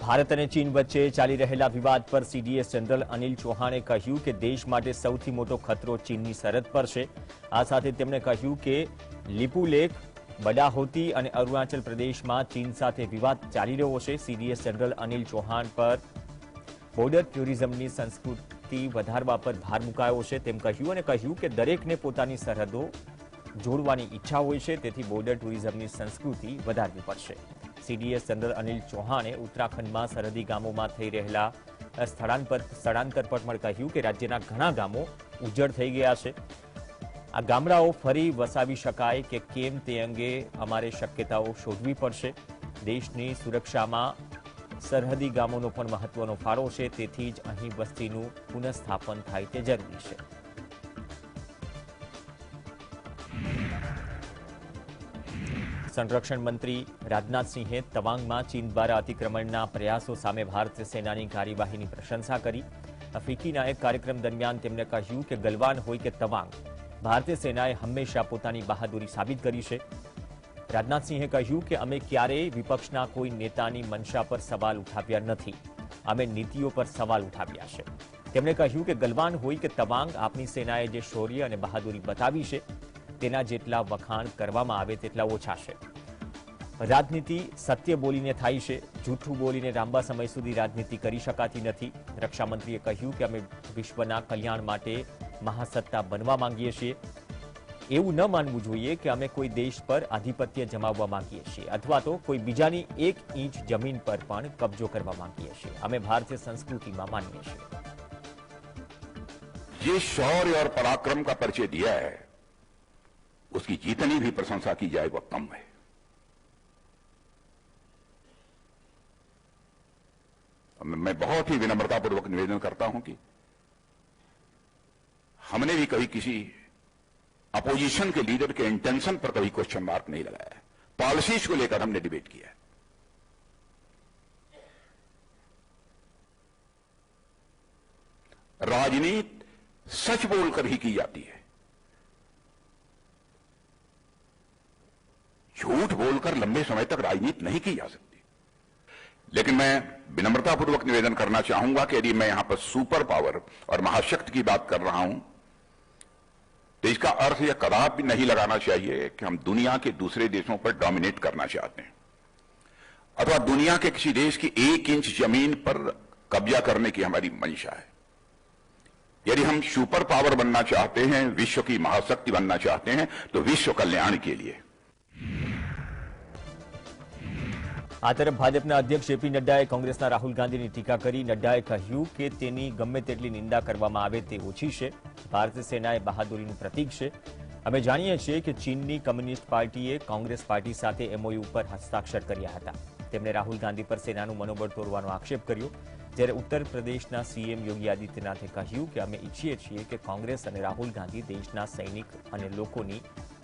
ભારત અને ચીન વચ્ચે ચાલી રહેલા વિવાદ પર સીડીએસ જનરલ અનિલ ચૌહાણે કહ્યું કે દેશ માટે સૌથી મોટો ખતરો ચીનની સરહદ પર છે। આ સાથે તેમણે કહ્યું કે લીપુલેખ, બડાહૌતી અને અરુણાચલ પ્રદેશમાં ચીન સાથે વિવાદ ચાલી રહ્યો છે। સીડીએસ જનરલ અનિલ ચૌહાણ પર બોર્ડર ટુરિઝમની સંસ્કૃતિ વધારવા પર ભાર મુકાયો છે તેમ કહ્યું અને કહ્યું કે દરેકને પોતાની સરહદો જોડવાની ઈચ્છા હોય છે, તેથી બોર્ડર ટુરિઝમની સંસ્કૃતિ વધારવી પડશે। સીડીએસ જનરલ અનિલ ચૌહાણે ઉત્તરાખંડમાં સરહદી ગામોમાં થઈ રહેલા સ્થળાંતર પર પણ કહ્યું કે રાજ્યના ઘણા ગામો ઉજ્જડ થઈ ગયા છે। આ ગામડાઓ ફરી વસાવી શકાય કે કેમ તે અંગે અમારે શક્યતાઓ શોધવી પડશે। દેશની સુરક્ષામાં સરહદી ગામોનો પણ મહત્વનો ફાળો છે, તેથી જ અહીં વસ્તીનું પુનઃસ્થાપન થાય તે જરૂરી છે। संरक्षण मंत्री राजनाथ सिंहे तवांग में चीन द्वारा अतिक्रमणना प्रयासों सामे भारतीय सेनानी कार्यवाहीनी प्रशंसा करी। अफ्रीकीना एक कार्यक्रम दरमियान तेमणे कह्युं के गलवान होय के तवांग, भारतीय सेनाए हमेशा पोतानी बहादुरी साबित करी छे। राजनाथ सिंहे कह्युं के अमे क्यारेय विपक्षना कोई नेतानी मंशा पर सवाल उठाव्या नथी, अमे नीतिओ पर सवाल उठाव्या छे। तेमणे कह्युं के गलवान होय के तवांग आपनी सेनाए जे शौर्य अने बहादुरी बतावी छे तेना जेटला वखाण करवामां आवे तेटला ओछा छे। राजनीति सत्य बोलीने थाय छे, जूठुं बोलीने लांबा समय सुधी राजनीति करी शकाती नथी। रक्षामंत्रीए कह्युं के अमे विश्वना कल्याण माटे महासत्ता बनवा मांगीए छीए। एवुं न मानवुं जोईए के अमे कोई देश पर आधिपत्य जमाववा मांगीए छीए अथवा तो कोई बीजानी 1 इंच जमीन पर पण कब्जो करवा मांगीए छीए। अमे भारतीय संस्कृतिमां मानीए छीए। ये शौर्य और पराक्रम का परिचय दिया है, उसकी जितनी भी प्रशंसा की जाए वह कम है। मैं बहुत ही विनम्रतापूर्वक निवेदन करता हूं कि हमने भी कभी किसी अपोजिशन के लीडर के इंटेंशन पर कभी क्वेश्चन मार्क नहीं लगाया है। पॉलिसीज को लेकर हमने डिबेट किया है। राजनीति सच बोलकर ही की जाती है, झूठ बोलकर लंबे समय तक राजनीति नहीं की जा सकती। लेकिन मैं विनम्रतापूर्वक निवेदन करना चाहूंगा कि यदि मैं यहां पर सुपर पावर और महाशक्ति की बात कर रहा हूं तो इसका अर्थ यह कदापि नहीं लगाना चाहिए कि हम दुनिया के दूसरे देशों पर डोमिनेट करना चाहते हैं अथवा दुनिया के किसी देश की 1 इंच जमीन पर कब्जा करने की हमारी मंशा है। यदि हम सुपर पावर बनना चाहते हैं, विश्व की महाशक्ति बनना चाहते हैं, तो विश्व कल्याण के लिए। आ तरफ भाजपा अध्यक्ष जेपी नड्डाए कांग्रेसना राहुल गांधीनी टीका करी। नड्डाए कह्युं के तेनी गमे तेटली निंदा करवामां आवे ते ओછી છે। भारतीय सेनाए बहादुरीनुं प्रतीक छे। अमे जाणीए छीए के चीननी कम्युनिस्ट पार्टीए कांग्रेस पार्टी साथे एमओयू पर हस्ताक्षर कर्या हता। તેમણે राहुल गांधी पर सेनानुं मनोबळ तोड़વાનો आक्षेप कर्यो। જ્યારે उत्तर प्रदेशना सीएम योगी आदित्यनाथे કહ્યું કે અમે ઈચ્છીએ છીએ કે કોંગ્રેસ અને રાहुल गांधी देशना सैनिक અને લોકોની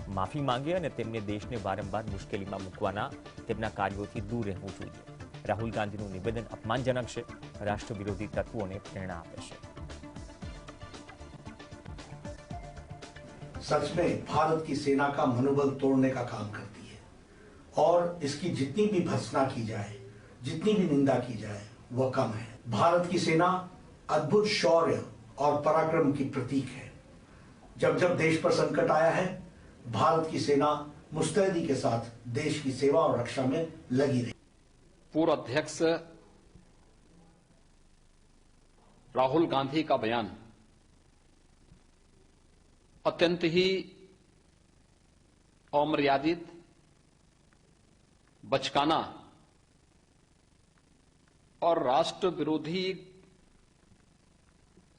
माफी मांगे और तेमने देश ने वारंवार मुश्केली में मूकवाना तेमना कार्योथी दूर रहवुं जोईए। राहुल गांधीनुं निवेदन अपमानजनक छे, राष्ट्र विरोधी तत्वों ने प्रेरणा आपे छे। सच में भारत की सेना का मनोबल तोड़ने का काम करती है और इसकी जितनी भी भर्त्सना की जाए, जितनी भी निंदा की जाए वह कम है। भारत की सेना अद्भुत शौर्य और पराक्रम की प्रतीक है। जब जब देश पर संकट आया है, भारत की सेना मुस्तैदी के साथ देश की सेवा और रक्षा में लगी रही। पूर्व अध्यक्ष राहुल गांधी का बयान अत्यंत ही अमर्यादित, बचकाना और राष्ट्र विरोधी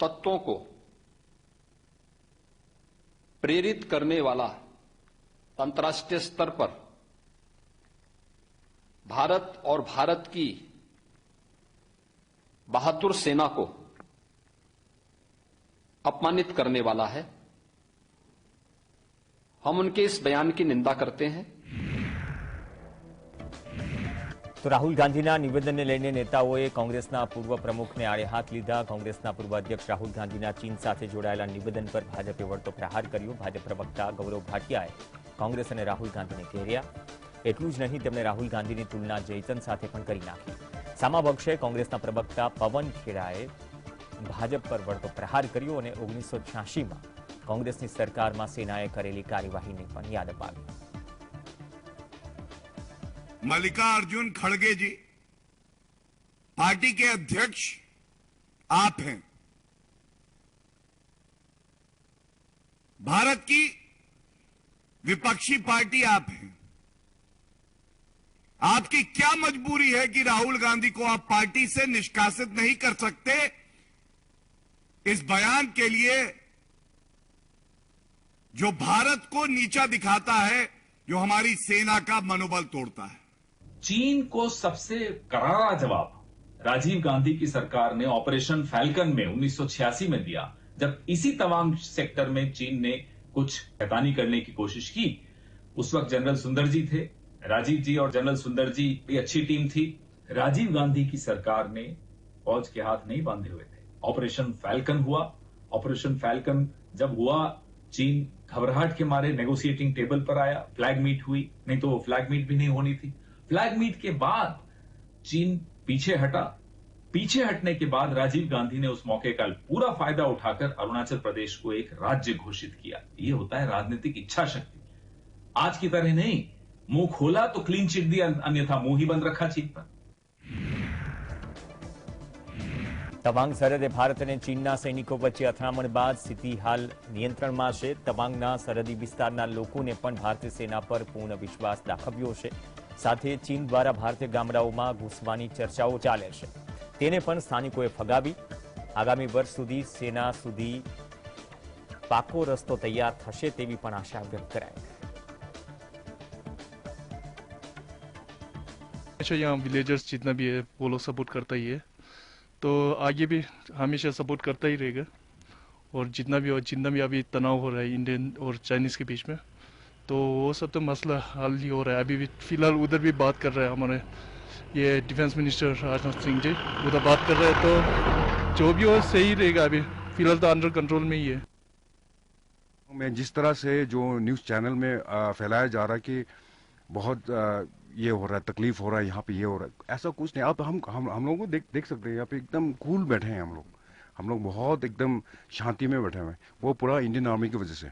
तत्वों को प्रेरित करने वाला अंतर्राष्ट्रीय स्तर पर भारत और भारत की बहादुर सेना को अपमानित करने वाला है। हम उनके इस बयान की निंदा करते हैं। तो राहुल गांधीना निवेदनने लईने नेताओए कांग्रेसना पूर्व प्रमुखने आड़े हाथ लीधा। कांग्रेसना पूर्व अध्यक्ष राहुल गांधीना चीन साथे जोड़ाયેલા निवेदन पर भाजपे वळतो प्रहार कर्यो। भाजप प्रवक्ता गौरव भाटियाए कांग्रेस અને રાहुल गांधीने घेर्या। એટલું જ નહીં, તેમણે રાहुल गांधीની તુલના જયચંદ સાથે પણ કરી નાખી। સામા પક્ષે કોંગ્રેસના પ્રવક્તા પવન ખેડાએ ભાજપ પર વળતો પ્રહાર કર્યો અને 1986માં કોંગ્રેસની સરકારમાં સેનાએ કરેલી કાર્યવાહીની પણ યાદ અપાવી. मल्लिकार्जुन खड़गे जी पार्टी के अध्यक्ष आप हैं. भारत की विपक्षी पार्टी आप हैं. आपकी क्या मजबूरी है कि राहुल गांधी को आप पार्टी से निष्कासित नहीं कर सकते? इस बयान के लिए जो भारत को नीचा दिखाता है, जो हमारी सेना का मनोबल तोड़ता है. चीन को सबसे करारा जवाब राजीव गांधी की सरकार ने ऑपरेशन फैल्कन में 1986 में दिया, जब इसी तवांग सेक्टर में चीन ने कुछ शैतानी करने की कोशिश की. उस वक्त जनरल सुंदर जी थे. राजीव जी और जनरल सुंदर जी की अच्छी टीम थी. राजीव गांधी की सरकार ने फौज के हाथ नहीं बांधे हुए थे. ऑपरेशन फैल्कन हुआ. ऑपरेशन फैल्कन जब हुआ, चीन घबराहट के मारे नेगोशिएटिंग टेबल पर आया. फ्लैग मीट हुई, नहीं तो फ्लैग मीट भी नहीं होनी थी. फ्लैग मीट के बाद चीन पीछे हटा. पीछे हटने के बाद राजीव गांधी ने उस मौके का पूरा फायदा उठाकर अरुणाचल प्रदेश को एक राज्य घोषित किया. ये होता है राजनीतिक इच्छा शक्ति. आज की तरह नहीं, मुंह खोला तो क्लीन चिट दी, अन्यथा मुंह ही बंद रखा चीन पर. તવાંગ સરહદે ભારત અને ચીનના સૈનિકો વચ્ચે અથડામણ બાદ સ્થિતિ હાલ નિયંત્રણમાં છે. તવાંગના સરહદી વિસ્તારના લોકોને પણ ભારતીય સેના પર પૂર્ણ વિશ્વાસ દાખવ્યો છે. સાથે ચીન દ્વારા ભારતીય ગામડાઓમાં ઘૂસવાની ચર્ચાઓ ચાલે છે, તેને પણ સ્થાનિકોએ ફગાવી. આગામી વર્ષ સુધી સેના સુધી પાકો રસ્તો તૈયાર થશે તેવી પણ આશા વ્યક્ત કરાઈ. यहाँ विलेजर्स जितना भी है वो लोग सपोर्ट करता ही है, तो आगे भी हमेशा सपोर्ट करता ही रहेगा. और जितना भी अभी तनाव हो रहा है इंडियन और चाइनीज़ के बीच में, तो वो सब तो मसला हल ही हो रहा है. अभी भी फिलहाल उधर भी बात कर रहे हैं हमारे ये डिफेंस मिनिस्टर राजनाथ सिंह जी, उधर बात कर रहे हैं. तो जो भी हो सही रहेगा. अभी फिलहाल तो अंडर कंट्रोल में ही है. मैं जिस तरह से जो न्यूज़ चैनल में फैलाया जा रहा है कि बहुत ये हो रहा है, तकलीफ हो रहा है, यहाँ पे ये हो रहा है, ऐसा कुछ नहीं. आप हम लोगों को देख सकते हैं. यहाँ पे एकदम कूल बैठे हैं हम लोग बहुत एकदम शांति में बैठे हुए हैं. वो पूरा इंडियन आर्मी की वजह से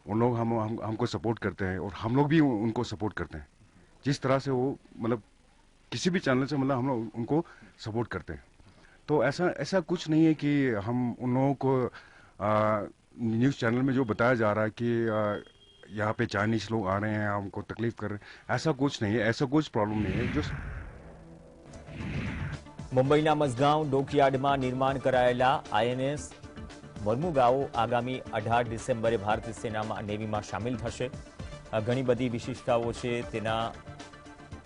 उन लोग हमको सपोर्ट करते हैं और हम लोग भी उनको सपोर्ट करते हैं. जिस तरह से वो मतलब किसी भी चैनल से मतलब हम लोग उनको सपोर्ट करते हैं. तो ऐसा कुछ नहीं है कि हम उन लोगों को न्यूज़ चैनल में जो बताया जा रहा है कि यहाँ पे चाइनीज लोग आ रहे हैं, हमको तकलीफ कर रहे हैं, ऐसा कुछ नहीं है. ऐसा कुछ प्रॉब्लम नहीं है. जो મુંબઈના મઝગાંવ ડોકયાર્ડમાં નિર્માણ કરાયેલા આઈએનએસ વર્મુગાઓ આગામી 18 ડિસેમ્બરે ભારતીય સેનામાં નેવીમાં સામેલ થશે. ઘણી બધી વિશિષ્ટતાઓ છે. તેના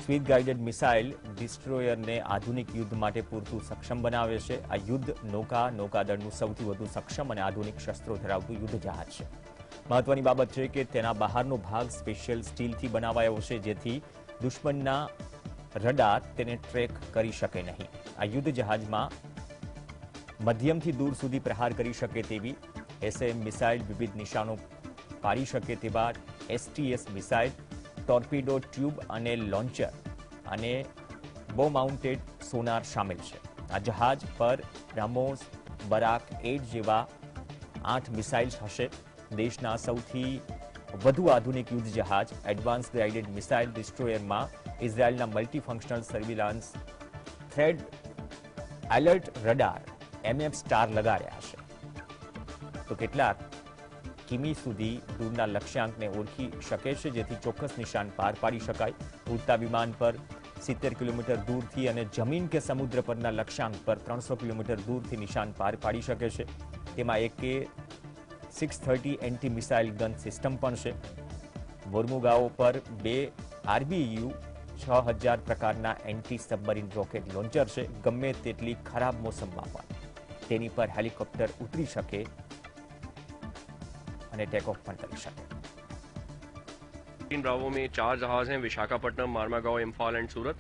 સ્પીડ ગાઇડેડ મિસાઇલ ડિસ્ટ્રોયરને આધુનિક યુદ્ધ માટે પૂરતું સક્ષમ બનાવે છે. આ યુદ્ધ નૌકાદળનું સૌથી વધુ સક્ષમ અને આધુનિક શસ્ત્રો ધરાવતું યુદ્ધ જહાજ છે. મહત્વની બાબત છે કે તેના બહારનો ભાગ સ્પેશિયલ સ્ટીલથી બનાવાયો છે, જેથી દુશ્મનના રડાર તેને ટ્રેક કરી શકે નહીં. આ યુદ્ધ જહાજમાં મધ્યમથી દૂર સુધી પ્રહાર કરી શકે તેવી એસએમ મિસાઇલ, વિવિધ નિશાનો પાડી શકે તેવા એસટીએસ મિસાઇલ, ટોર્પીડો ટ્યુબ અને લોન્ચર અને બો માઉન્ટેડ સોનાર સામેલ છે. આ જહાજ પર બ્રહ્મોસ, બરાક 8 જેવા 8 મિસાઇલ્સ હશે. દેશના સૌથી વધુ આધુનિક યુદ્ધ જહાજ એડવાન્સ ગાઇડેડ મિસાઇલ ડિસ્ટ્રોયરમાં ઇઝરાયલના multifunctional surveillance threat alert radar MF star લગાડ્યા છે. તો કેટલાક કિમી સુધી દૂરના લક્ષ્યાંકને ઓળખી શકે છે, જેથી ચોક્કસ નિશાન પાર પાડી શકાય. ઉડતા વિમાન પર 70 કિલોમીટર દૂરથી અને જમીન કે સમુદ્ર પરના લક્ષ્યાંક પર 300 કિલોમીટર દૂરથી નિશાન પાર પાડી શકે છે. તેમાં AK-630 anti missile gun system પણ છે. વર્મુગાઓ પર 2 RBU 6000 પ્રકારના એન્ટી સબમરીન રોકેટ લોન્ચર છે. ગમે તેટલી ખરાબ મોસમમાં પણ તેની પર હેલિકોપ્ટર ઉતરી શકે અને ટેક ઓફ પણ કરી શકે. ब्रावो में 4 जहाज हैं, विशाखापट्टनम, मार्मागांव, इम्फाल एंड सूरत.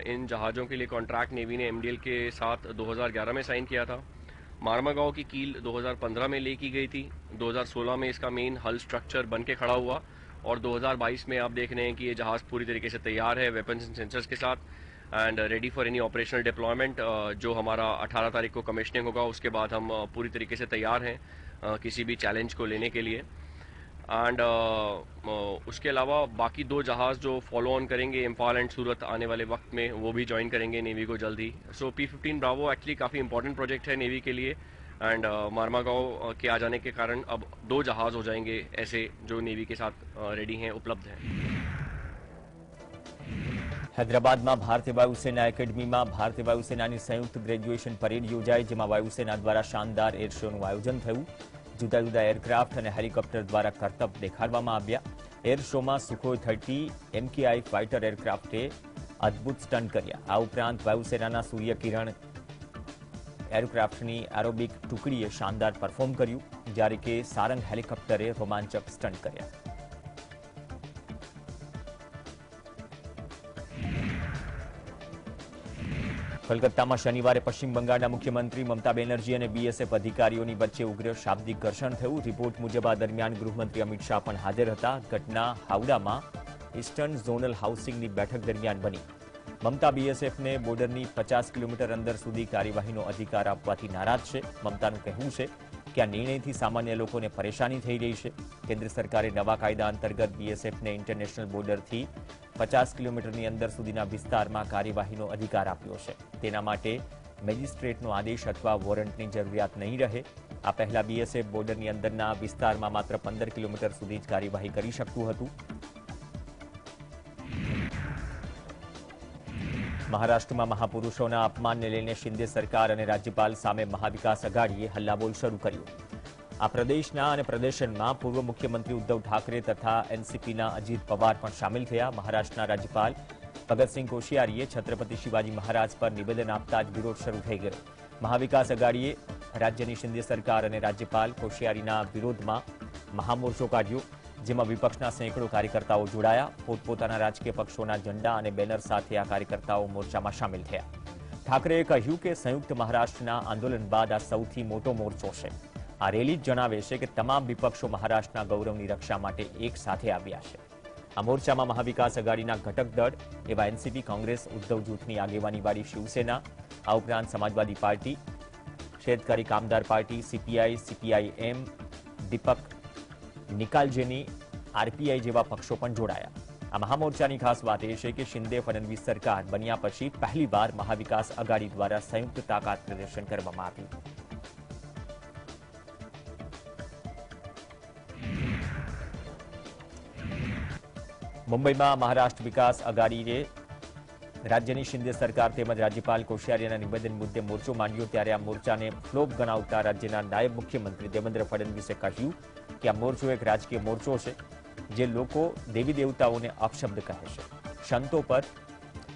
इन जहाज़ों के लिए कॉन्ट्रैक्ट नेवी ने MDL के साथ 2011 में साइन किया था. मार्मागांव की कील 2015 में ले की गई थी. 2016 में इसका मेन हल स्ट्रक्चर बन के खड़ा हुआ और 2022 में आप देख रहे हैं कि ये जहाज़ पूरी तरीके से तैयार है वेपन्स एंड सेंसर्स के साथ. And ready for any operational deployment. जो हमारा 18 तारीख को कमीशनिंग होगा उसके बाद हम पूरी तरीके से तैयार हैं किसी भी चैलेंज को लेने के लिए। एंड उसके अलावा बाकी 2 जहाज़ जो फॉलो ऑन करेंगे इम्फाल एंड सूरत आने वाले वक्त में, वो भी ज्वाइन करेंगे नेवी को जल्द ही। सो P-15 ब्रावो एक्चुअली काफ़ी इंपॉर्टेंट प्रोजेक्ट है नेवी के लिए। एंड मारमागांव के आ जाने के कारण अब 2 जहाज़ हो जाएंगे ऐसे जो नेवी के साथ रेडी हैं, उपलब्ध हैं। हैदराबादમાં ભારતીય વાયુસેના એકેડમીમાં ભારતીય વાયુસેનાની સંયુક્ત ગ્રેજ્યુએશન પરેડ યોજાઈ, જેમાં વાયુસેના દ્વારા શાનદાર એર શોનું આયોજન થયું। જુદા જુદા એરક્રાફ્ટ અને હેલિકોપ્ટર દ્વારા કરતબ દેખાડવામાં આવ્યા। એર શોમાં સુખોઈ 30 MKI ફાઇટર એરક્રાફ્ટે અદ્ભુત સ્ટન્ટ કર્યા। આ ઉપરાંત વાયુસેનાના સૂર્યકિરણ એરક્રાફ્ટની એરોબિક ટુકડીએ શાનદાર પરફોર્મ કર્યું, જ્યારે કે સારંગ હેલિકોપ્ટરે રોમાંચક સ્ટન્ટ કર્યા। કોલકાતામાં શનિવારે પશ્ચિમ બંગાળના મુખ્યમંત્રી મમતા બેનર્જી અને બીએસએફ અધિકારીઓની વચ્ચે ઉગ્ર શાબ્દિક ઘર્ષણ થયું। રિપોર્ટ મુજબ આ દરમિયાન ગૃહમંત્રી અમિત શાહ પણ હાજર હતા। ઘટના હાવડામાં ઈસ્ટર્ન ઝોનલ હાઉસિંગની બેઠક દરમિયાન બની। મમતા બીએસએફને બોર્ડરની 50 કિલોમીટર અંદર સુધી કાર્યવાહીનો અધિકાર આપવાથી નારાજ છે। મમતાનું કહેવું છે કે આ નિર્ણયથી સામાન્ય લોકોને પરેશાની થઈ રહી છે। કેન્દ્ર સરકારે નવા કાયદા અંતર્ગત બીએસએફને ઇન્ટરનેશનલ બોર્ડરથી 50 કિલોમીટરની અંદર સુધીના વિસ્તારમાં કાર્યવાહીનો અધિકાર આપ્યો છે। તેના માટે મેજિસ્ટ્રેટનો આદેશ અથવા વોરંટની જરૂરિયાત નહીં રહે। આ પહેલા બીએસએફ બોર્ડરની અંદરના વિસ્તારમાં માત્ર 15 કિલોમીટર સુધી જ કાર્યવાહી કરી શકતું હતું। મહારાષ્ટ્રમાં મહાપુરુષોના અપમાનને લઈને શિંદે સરકાર અને રાજ્યપાલ સામે મહાવિકાસ અઘાડીએ હલ્લાબોલ શરૂ કર્યો। આ પ્રદેશના અને પ્રદર્શનમાં પૂર્વ મુખ્યમંત્રી ઉદ્ધવ ઠાકરે તથા એનસીપીના અજીત પવાર પણ સામેલ થયા। મહારાષ્ટ્રના રાજ્યપાલ ભગતસિંહ કોશિયારીએ છત્રપતિ શિવાજી મહારાજ પર નિવેદન આપતા જ વિરોધ શરૂ થઈ ગયો। મહાવિકાસ અઘાડીએ રાજ્યની શિંદે સરકાર અને રાજ્યપાલ કોશિયારીના વિરોધમાં મહામોરચો કાઢ્યો, જેમાં વિપક્ષના સેંકડો કાર્યકર્તાઓ જોડાયા। પોતપોતાના રાજકીય પક્ષોના ઝંડા અને બેનર સાથે આ કાર્યકર્તાઓ મોરચામાં સામેલ થયા। ઠાકરેએ કહ્યું કે સંયુક્ત મહારાષ્ટ્રના આંદોલન બાદ આ સૌથી મોટો મોરચો છે। આ રેલી જ જણાવે છે કે તમામ વિપક્ષો મહારાષ્ટ્રના ગૌરવની રક્ષા માટે એક સાથે આવ્યા છે। આ મોરચામાં મહાવિકાસ અઘાડીના ઘટક દળ એવા એનસીપી, કોંગ્રેસ, ઉદ્ધવ જૂથની આગેવાનીવાળી શિવસેના, આ ઉપરાંત સમાજવાદી પાર્ટી, शेतकारी कामदार पार्टी, सीपीआई, सीपीआईएम, दीपक निकालजेनी, आरपीआई जेवा पक्षों पण जोड़ाया। आ महामोर्चानी खास बात ए छे के शिंदे फडणवीस सरकार बन्या पछी पहलीवार महाविकास अघाड़ी द्वारा संयुक्त ताकत प्रदर्शन करवामां आव्युं। मुंबईमां महाराष्ट्र विकास अघाड़ीए राज्यनी शिंदे सरकार तेमज राज्यपाल कोश्यारीना निवेदन मुद्दे मोर्चो मांड्यो, त्यारे आ मोर्चाने फ्लोप गणावता राज्यना नायब मुख्यमंत्री देवेन्द्र फडणवीसे કહ્યું કે આ મોરચો એક રાજકીય મોરચો છે જે લોકો દેવી દેવતાઓને અપશબ્દ કહે છે, સંતો પર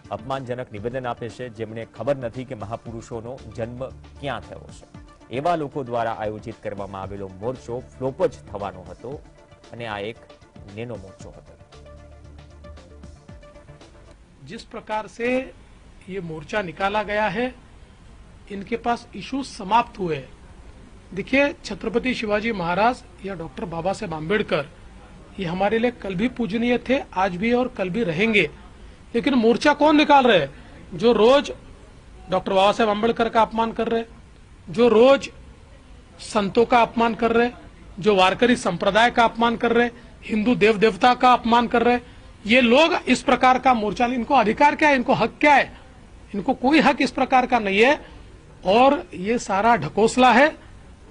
અપમાનજનક નિવેદન આપે છે, જેમને ખબર નથી કે મહાપુરુષોનો જન્મ ક્યાં થયો છે। એવા લોકો દ્વારા આયોજિત કરવામાં આવેલો મોરચો ફ્લોપ જ થવાનો હતો અને આ એક નેનો મોરચો હતો। जिस प्रकार से ये मोर्चा निकाला गया है, इनके पास इश्यूज समाप्त हुए। देखिए, छत्रपति शिवाजी महाराज या डॉक्टर बाबा साहेब आम्बेडकर ये हमारे लिए कल भी पूजनीय थे, आज भी और कल भी रहेंगे। लेकिन मोर्चा कौन निकाल रहे हैं? जो रोज डॉक्टर बाबा साहेब आम्बेडकर का अपमान कर रहे, जो रोज संतों का अपमान कर रहे, जो वारकरी संप्रदाय का अपमान कर रहे, हिंदू देव देवता का अपमान कर रहे, ये लोग इस प्रकार का मोर्चा, इनको अधिकार क्या है, इनको हक क्या है? इनको कोई हक इस प्रकार का नहीं है और ये सारा ढकोसला है।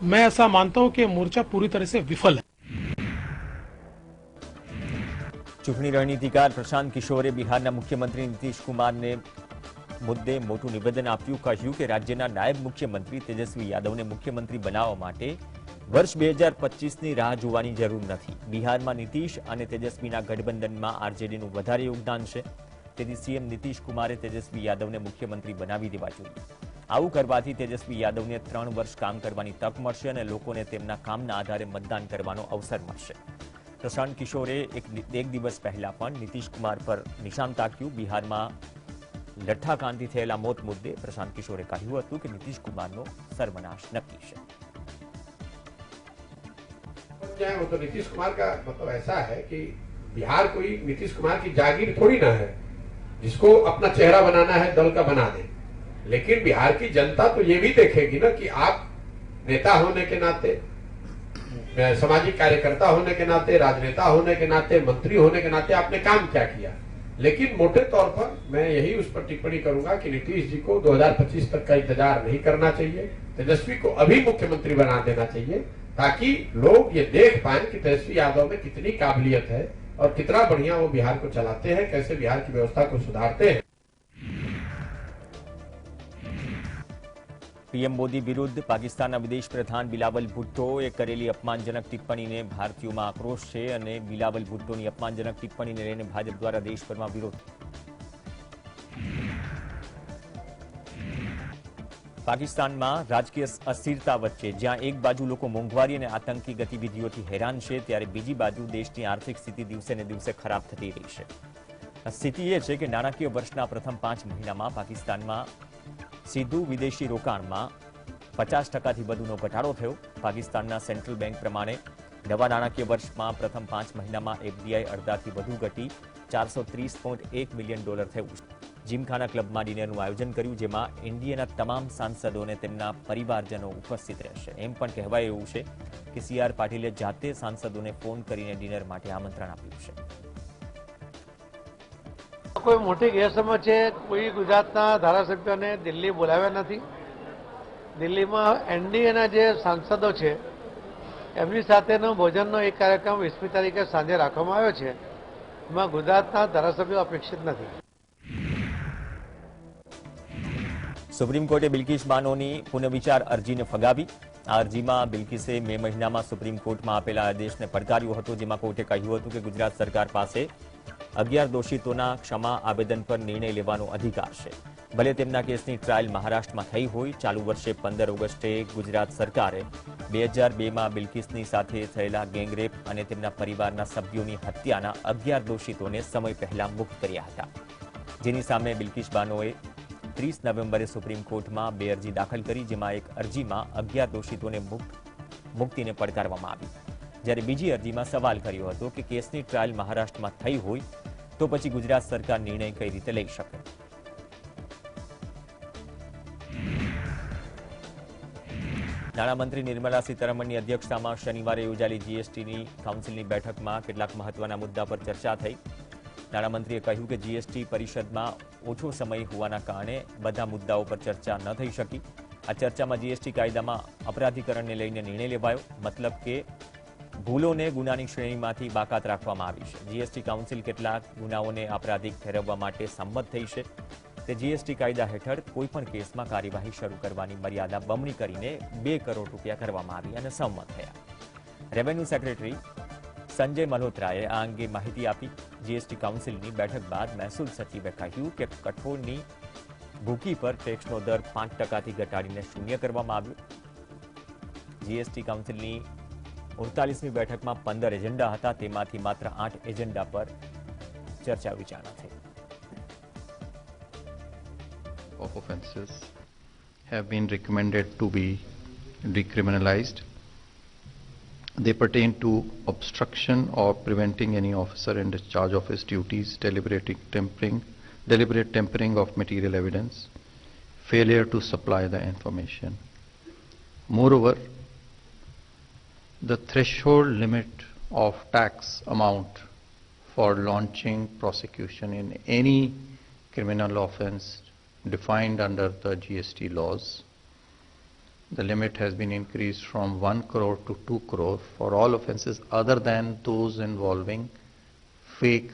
मैं ऐसा मानता हूं कि मोर्चा पूरी तरह से विफल है। चूंटणी रणनीतिकार प्रशांत किशोरे बिहारना मुख्यमंत्री नीतीश कुमार ने मुद्दे मोटું નિવેદન આપ્યું। કહ્યું કે રાજ્યના નાયબ મુખ્યમંત્રી તેજસ્વી યાદવને મુખ્યમંત્રી બનાવવા માટે વર્ષ 2025ની રાહ જોવાની જરૂર નથી। બિહારમાં નીતિશ અને તેજસ્વીના ગઠબંધનમાં આરજેડીનું વધારે યોગદાન છે, તેથી સીએમ નીતિશ કુમારે તેજસ્વી યાદવને મુખ્યમંત્રી બનાવી દેવા જોઈએ। આવું કરવાથી તેજસ્વી યાદવને 3 વર્ષ કામ કરવાની તક મળશે અને લોકોને તેમના કામના આધારે મતદાન કરવાનો અવસર મળશે। પ્રશાંત કિશોરે એક દિવસ પહેલા પણ નીતિશ કુમાર પર નિશાન તાક્યું। બિહારમાં લઠ્ઠાકાંડથી થયેલા મોત મુદ્દે પ્રશાંત કિશોરે કહ્યું હતું કે નીતિશ કુમારનો સર્વનાશ નક્કી છે। मतलब नीतीश कुमार का मतलब ऐसा है कि बिहार कोई नीतीश कुमार की जागीर थोड़ी ना है। जिसको अपना चेहरा बनाना है दल का बना दे, लेकिन बिहार की जनता तो ये भी देखेगी ना कि आप नेता होने के नाते, सामाजिक कार्यकर्ता होने के नाते, राजनेता होने के नाते, मंत्री होने के नाते आपने काम क्या किया। लेकिन मोटे तौर पर मैं यही उस पर टिप्पणी करूंगा कि नीतीश जी को 2025 तक का इंतजार नहीं करना चाहिए, तेजस्वी को अभी मुख्यमंत्री बना देना चाहिए, ताकि लोग ये देख पाए कि तेजस्वी यादव में कितनी काबिलियत है और कितना बढ़िया वो बिहार को चलाते हैं, कैसे बिहार की व्यवस्था को सुधारते हैं। પીએમ મોદી વિરુદ્ધ પાકિસ્તાનના વિદેશ પ્રધાન બિલાવલ ભુટ્ટોએ કરેલી અપમાનજનક ટિપ્પણીને ભારતીયોમાં આક્રોશ છે અને બિલાવલ ભુટ્ટોની અપમાનજનક ટિપ્પણીને લઈને ભાજપ દ્વારા દેશભરમાં વિરોધ. પાકિસ્તાનમાં રાજકીય અસ્થિરતા વચ્ચે જ્યાં એક બાજુ લોકો મોંઘવારી અને આતંકી ગતિવિધિઓથી હેરાન છે, ત્યારે બીજી બાજુ દેશની આર્થિક સ્થિતિ દિવસે ને દિવસે ખરાબ થતી રહી છે. સ્થિતિ એ છે કે નાણાકીય વર્ષના પ્રથમ 5 મહિનામાં પાકિસ્તાનમાં સીધું વિદેશી રોકાણમાં 50%થી વધુનો ઘટાડો થયો. પાકિસ્તાનના સેન્ટ્રલ બેંક પ્રમાણે નવા નાણાકીય વર્ષમાં પ્રથમ 5 મહિનામાં એફડીઆઈ અડધાથી વધુ ઘટી $430.1 મિલિયન થયું. જીમખાના ક્લબમાં ડિનરનું આયોજન કર્યું, જેમાં એનડીએના તમામ સાંસદોને તેમના પરિવારજનો ઉપસ્થિત રહેશે. એમ પણ કહેવાય એવું છે કે સીઆર પાટીલે જાતે સાંસદોને ફોન કરીને ડિનર માટે આમંત્રણ આપ્યું છે. કોઈ મોટી ગેરસમજ છે. કોઈ ગુજરાતના ધારાસભ્યોને દિલ્હી બોલાવ્યા નથી. દિલ્હીમાં એનડીએના જે સાંસદો છે એમની સાથેનો ભોજનનો એક કાર્યક્રમ 20મી તારીખે સાંજે રાખવામાં આવ્યો છે. એમાં ગુજરાતના ધારાસભ્યો અપેક્ષિત નથી. સુપ્રીમ કોર્ટે બિલ્કિસ બાનોની પુનઃવિચાર અરજીને ફગાવી. આ અરજીમાં બિલ્કિસે મે મહિનામાં સુપ્રીમ કોર્ટમાં આપેલા આદેશને પડકાર્યો હતો, જેમાં કોર્ટે કહ્યું હતું કે ગુજરાત સરકાર પાસે 11 દોષિતોના ક્ષમા આવેદન પર નિર્ણય લેવાનો અધિકાર છે. ભલે તેમના કેસની ટ્રાયલ મહારાષ્ટ્રમાં થઈ હોય. ચાલુ વર્ષે 15 ઓગસ્ટે ગુજરાત સરકારે 2002માં બિલ્કિસની સાથે થયેલા ગેંગરેપ અને તેમના પરિવારના સભ્યોની હત્યાના 11 દોષિતોને સમય પહેલા મુક્ત કર્યા હતા, જેની સામે બિલ્કિસ બાનોએ 30 નવેમ્બરે સુપ્રીમ કોર્ટમાં 2 અરજી દાખલ કરી, જેમાં એક અરજીમાં 11 દોષિતોને મુક્તિને પડકારવામાં આવી, જ્યારે બીજી અરજીમાં સવાલ કર્યો હતો કે કેસની ટ્રાયલ મહારાષ્ટ્રમાં થઈ હોય તો પછી ગુજરાત સરકાર નિર્ણય કઈ રીતે લઈ શકે. નાણામંત્રી નિર્મલા સીતારમણની અધ્યક્ષતામાં શનિવારે યોજાયેલી જીએસટી કાઉન્સિલની બેઠકમાં કેટલાક મહત્વના મુદ્દા પર ચર્ચા થઈ. નાણામંત્રીએ કહ્યું કે જીએસટી પરિષદમાં ઓછો સમય હોવાના કારણે બધા મુદ્દાઓ પર ચર્ચા ન થઈ શકી. આ ચર્ચામાં જીએસટી કાયદામાં અપરાધીકરણને લઈને નિર્ણય લેવાયો, મતલબ કે ભૂલોને ગુનાની શ્રેણીમાંથી બાકાત રાખવામાં આવી છે. જીએસટી કાઉન્સિલ કેટલાક ગુનાઓને આપરાધિક ઠેરવવા માટે સંમત થઈ છે. તે જીએસટી કાયદા હેઠળ કોઈપણ કેસમાં કાર્યવાહી શરૂ કરવાની મર્યાદા બમણી કરીને 2 કરોડ રૂપિયા કરવામાં આવી અને સંમત થયા. રેવન્યુ સેક્રેટરી સંજય મલ્હોત્રાએ આ અંગે માહિતી આપી. જીએસટી કાઉન્સિલની બેઠક બાદ મહેસૂલ સચિવે કહ્યું કે કઠોળની ભૂકી પર ટેક્સનો દર 5%થી ઘટાડીને 0 કરવામાં આવ્યો. જીએસટી કાઉન્સિલની 48મી બેઠકમાં 15 એજન્ડા હતા, તેમાંથી માત્ર 8 એજન્ડા પર ચર્ચા વિચારણા થઈ. Of offences have been recommended to be decriminalized. They pertain to obstruction or preventing any officer in discharge of his duties, deliberate tampering of material evidence, failure to supply the information. Moreover, the threshold limit of tax amount for launching prosecution in any criminal offence defined under the GST laws, the limit has been increased from 1 crore to 2 crore for all offences other than those involving fake